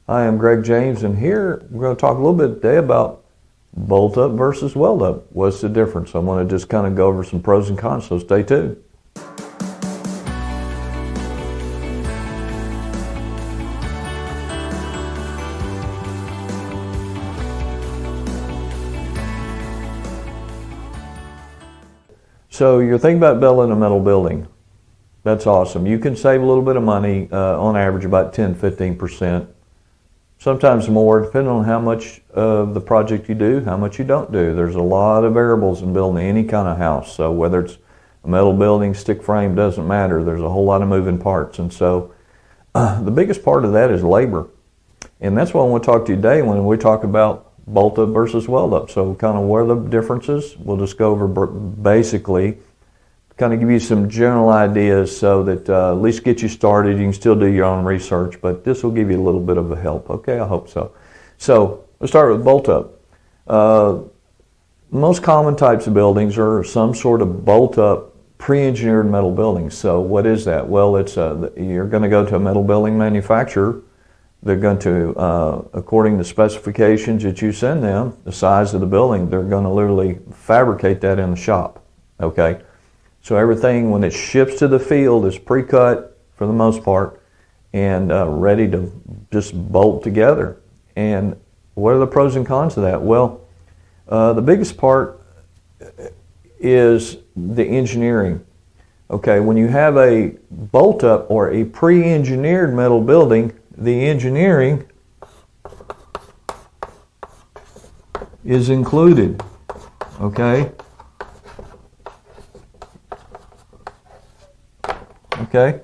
I am Greg James, and here we're going to talk a little bit today about bolt-up versus weld-up. What's the difference? I want to just kind of go over some pros and cons, so stay tuned. So you're thinking about building a metal building. That's awesome. You can save a little bit of money, on average about 10-15%. Sometimes more, depending on how much of the project you do, how much you don't do. There's a lot of variables in building any kind of house. So whether it's a metal building, stick frame, doesn't matter. There's a whole lot of moving parts. And so the biggest part of that is labor. And that's what I want to talk to you today when we talk about bolt-up versus weld-up. So kind of what are the differences? We'll just go over basically, kind of give you some general ideas so that at least get you started. You can still do your own research, but this will give you a little bit of a help. Okay, I hope so. So let's start with bolt-up. Most common types of buildings are some sort of bolt-up pre-engineered metal buildings. So what is that? Well, it's you're going to go to a metal building manufacturer. They're going to, according to specifications that you send them, the size of the building, they're going to literally fabricate that in the shop. Okay. So everything, when it ships to the field, is pre-cut for the most part and ready to just bolt together. And what are the pros and cons of that? Well, the biggest part is the engineering. Okay, when you have a bolt-up or a pre-engineered metal building, the engineering is included. Okay. Okay,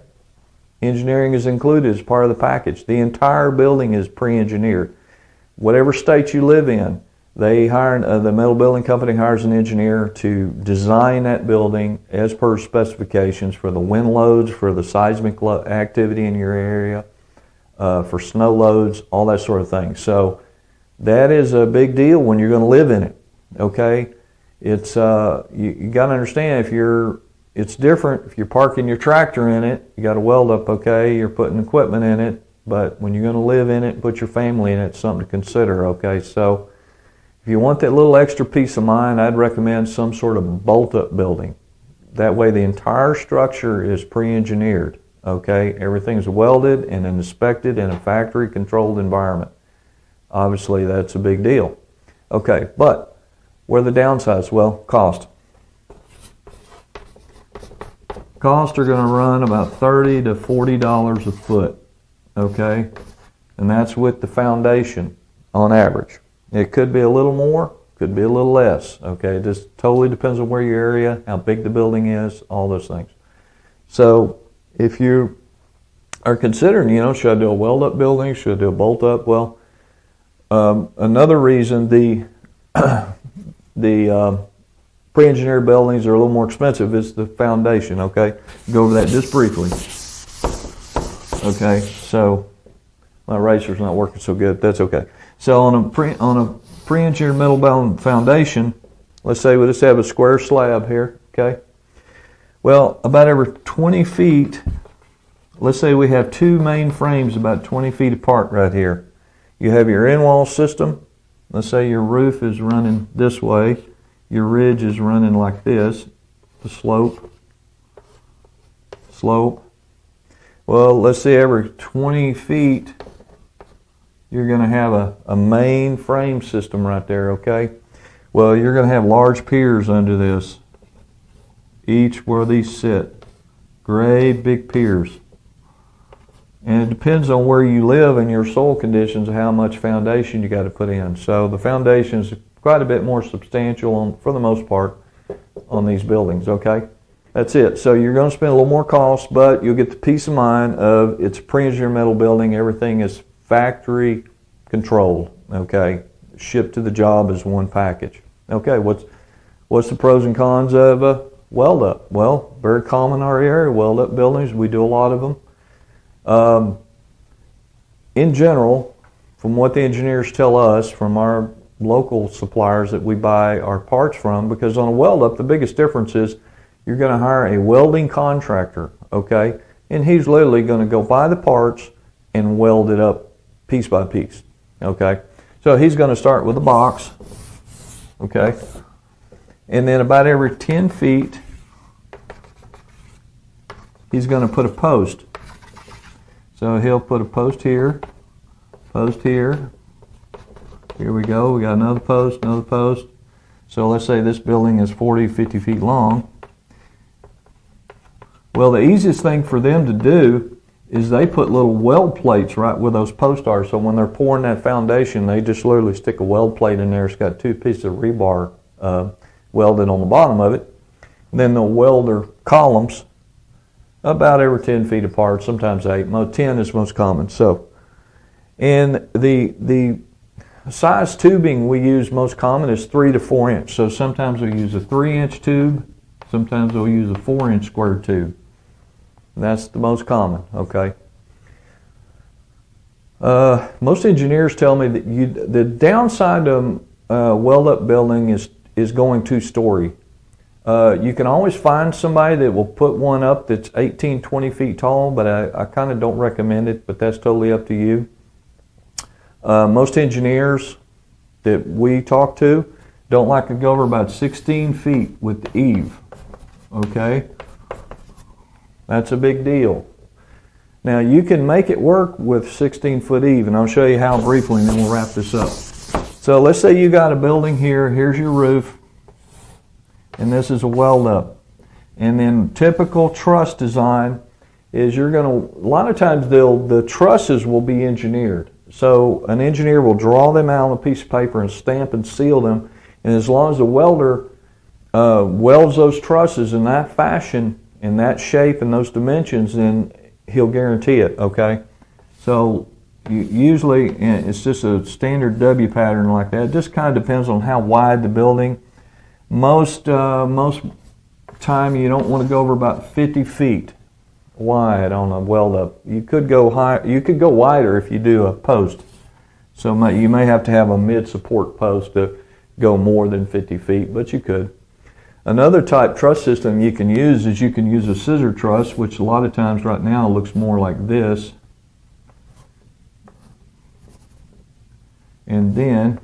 engineering is included as part of the package. The entire building is pre-engineered. Whatever state you live in, they hire the metal building company hires an engineer to design that building as per specifications for the wind loads, for the seismic activity in your area, for snow loads, all that sort of thing. So that is a big deal when you're going to live in it. Okay, it's you got to understand it's different if you're parking your tractor in it. You got a weld up, okay, you're putting equipment in it, but when you're going to live in it, put your family in it, it's something to consider, okay? So if you want that little extra peace of mind, I'd recommend some sort of bolt-up building. That way the entire structure is pre-engineered, okay? Everything's welded and inspected in a factory-controlled environment. Obviously, that's a big deal. Okay, but what are the downsides? Well, cost. Costs are going to run about $30 to $40 a foot, okay? And that's with the foundation on average. It could be a little more, could be a little less, okay? It just totally depends on where your area, how big the building is, all those things. So if you are considering, should I do a weld-up building, should I do a bolt-up? Well, another reason the pre-engineered buildings are a little more expensive is the foundation, okay? Go over that just briefly. Okay, so my eraser's not working so good. That's okay. So on a pre-engineered metal bound foundation, let's say we just have a square slab here, okay? Well, about every 20 feet, let's say we have two main frames about 20 feet apart right here. You have your in-wall system. Let's say your roof is running this way. Your ridge is running like this, the slope. Well, let's see, every 20 feet, you're going to have a main frame system right there, okay? Well, you're going to have large piers under this, each where these sit. Great big piers. And it depends on where you live and your soil conditions, how much foundation you got to put in. So the foundation is quite a bit more substantial for the most part on these buildings, okay? That's it. So you're going to spend a little more cost, but you'll get the peace of mind of it's a pre-engineered metal building. Everything is factory controlled, okay? Shipped to the job as one package. Okay, what's the pros and cons of a weld-up? Well, very common in our area, weld-up buildings. We do a lot of them. In general, from what the engineers tell us, from our local suppliers that we buy our parts from, because on a weld-up, the biggest difference is you're going to hire a welding contractor, okay? And he's literally going to go buy the parts and weld it up piece by piece. Okay, so he's going to start with a box. Okay, and then about every 10 feet, he's going to put a post. So he'll put a post here, post here. Here we go. We got another post, another post. So let's say this building is 40, 50 feet long. Well, the easiest thing for them to do is they put little weld plates right where those posts are. So when they're pouring that foundation, they just literally stick a weld plate in there. It's got 2 pieces of rebar welded on the bottom of it. And then they'll weld their columns about every 10 feet apart, sometimes 8. 10 is most common. So, and the size tubing we use most common is 3 to 4 inch. So sometimes we use a 3-inch tube, sometimes we'll use a 4-inch square tube. That's the most common, okay? Most engineers tell me that the downside of weld-up building is going 2-story. You can always find somebody that will put one up that's 18, 20 feet tall, but I kind of don't recommend it, but that's totally up to you. Most engineers that we talk to don't like to go over about 16 feet with the eave, okay? That's a big deal. Now you can make it work with 16-foot eave, and I'll show you how briefly, and then we'll wrap this up. So let's say you got a building here, here's your roof, and this is a weld-up. And then typical truss design is you're going to, a lot of times the trusses will be engineered. So an engineer will draw them out on a piece of paper and stamp and seal them, and as long as the welder welds those trusses in that fashion, in that shape and those dimensions, then he'll guarantee it, okay? So usually it's just a standard W pattern like that. It just kind of depends on how wide the building. Most time you don't want to go over about 50 feet wide on a weld-up. You could go high. You could go wider if you do a post. So you may have to have a mid-support post to go more than 50 feet, but you could. Another type truss system you can use is you can use a scissor truss, which a lot of times right now looks more like this. And then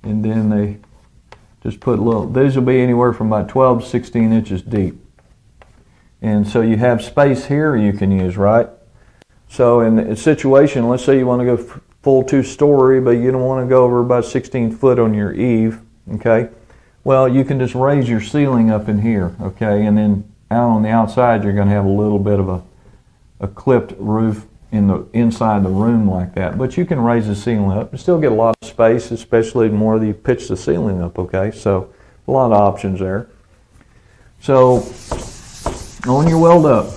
they just put little, these will be anywhere from about 12 to 16 inches deep. And so you have space here you can use, right? So in a situation, let's say you want to go full 2-story, but you don't want to go over about 16 foot on your eave, okay? Well, you can just raise your ceiling up in here, okay? And then out on the outside, you're going to have a little bit of a clipped roof in the inside the room like that. But you can raise the ceiling up and still get a lot of space, especially the more that you pitch the ceiling up, okay? So a lot of options there. So on your weld-up,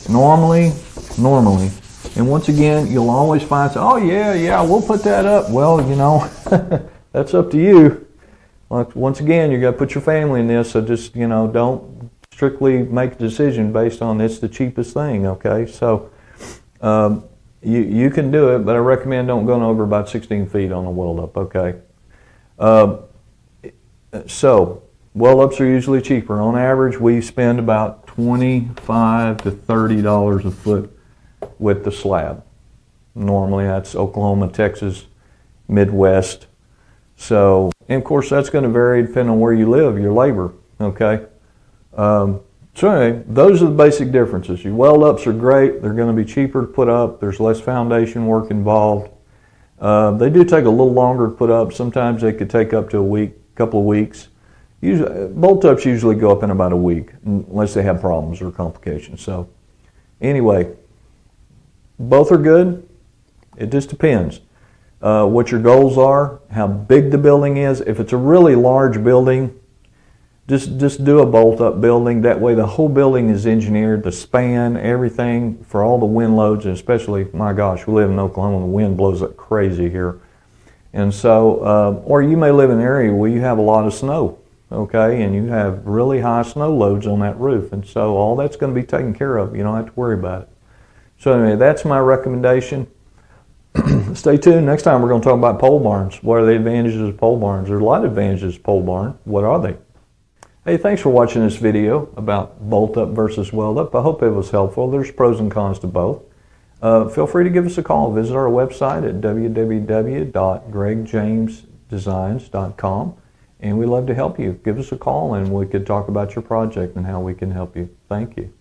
normally, and once again, you'll always find, oh yeah, we'll put that up. Well, you know, that's up to you. Once again, you got to put your family in this, so just, you know, don't strictly make a decision based on it's the cheapest thing, okay? So you can do it, but I recommend don't go over about 16 feet on a weld-up, okay? So weld-ups are usually cheaper. On average, we spend about $25 to $30 a foot with the slab. Normally that's Oklahoma, Texas, Midwest. So, and of course that's going to vary depending on where you live, your labor, okay? So anyway, those are the basic differences. Your weld-ups are great. They're going to be cheaper to put up. There's less foundation work involved. They do take a little longer to put up. Sometimes they could take up to a week, couple of weeks. Usually, bolt-ups usually go up in about a week, unless they have problems or complications. So anyway, both are good. It just depends what your goals are, how big the building is. If it's a really large building, just do a bolt-up building. That way the whole building is engineered, the span, everything for all the wind loads, and especially, my gosh, we live in Oklahoma, the wind blows like crazy here. And so, or you may live in an area where you have a lot of snow, okay, and you have really high snow loads on that roof. And so all that's going to be taken care of. You don't have to worry about it. So anyway, that's my recommendation. Stay tuned. Next time we're going to talk about pole barns. What are the advantages of pole barns? There are a lot of advantages of pole barn. What are they? Hey, thanks for watching this video about bolt-up versus weld-up. I hope it was helpful. There's pros and cons to both. Feel free to give us a call. Visit our website at www.gregjamesdesigns.com, and we'd love to help you. Give us a call and we could talk about your project and how we can help you. Thank you.